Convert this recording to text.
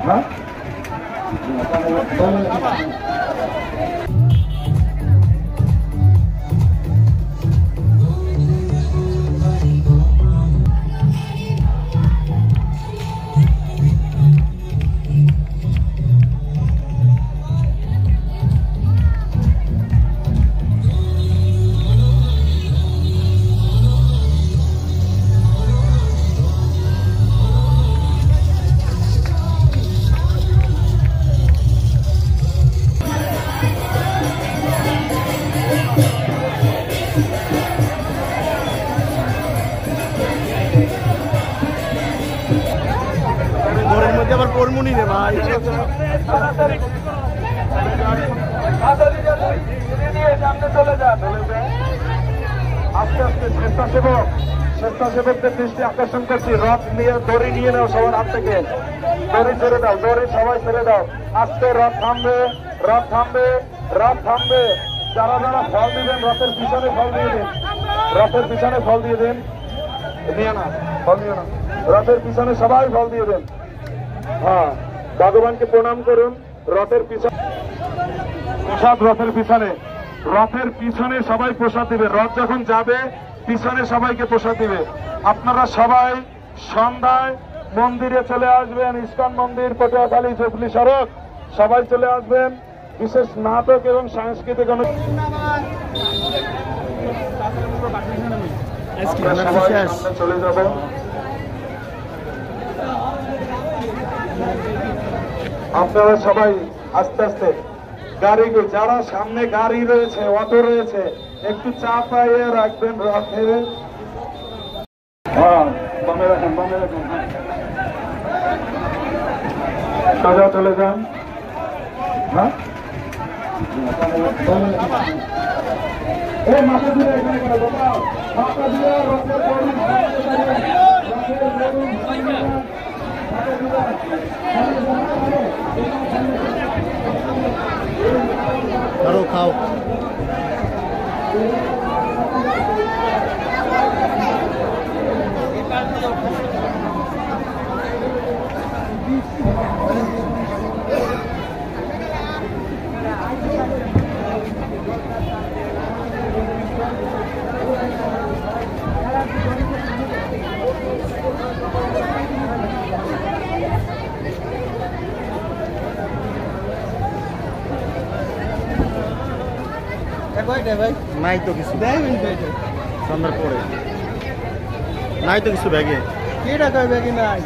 হ্যাঁ আবার পরমুনি রে ভাই আস্তে আস্তে স্বেচ্ছাসেবকদের দৃষ্টি আকর্ষণ করছি। রথ নিয়ে দড়ি নিয়ে নাও সবার হাত থেকে, দড়ি ছেড়ে দাও, দড়ি সবাই ছেড়ে দাও। আস্তে রথ থামবে, রথ থামবে, রথ থামবে। যারা যারা ফল দিবেন রথের পিছনে ফল দিয়ে দিন, রথের পিছনে ফল দিয়ে দিন। নিয়ে না ফল নিয়ে না, রথের পিছনে সবাই ফল দিয়ে দেন। হ্যাঁ, ভগবানকে প্রণাম করুন। রথের পিছনে প্রসাদ, রথের পিছনে, রথের পিছনে সবাই প্রসাদ দিবে। রথ যখন যাবে পিছনে সবাইকে প্রসাদ দিবে। আপনারা সবাই সন্ধ্যায় মন্দিরে চলে আসবেন, ইস্কন মন্দির, পটুয়াখালী, চৌফুলি সড়ক, সবাই চলে আসবেন। বিশেষ নাটক এবং সাংস্কৃতিক চলে যাব। আপনারা সবাই আস্তে আস্তে গাড়ি, যারা সামনে গাড়ি রয়েছে, অটো রয়েছে, একটু চা পাইয়ে রাখবেন রথের। হ্যাঁ, বামে রাখেন, বামে রাখেন, সোজা চলে যান। হ্যাঁ, এই মাথা দিয়ে এখানে মাথা দিয়ে রথের আরো খাও। নাই তো কিছু সন্ধ্যার পরে, নাই তো কিছু ব্যাগে, কি টাকা ব্যাগে নাই।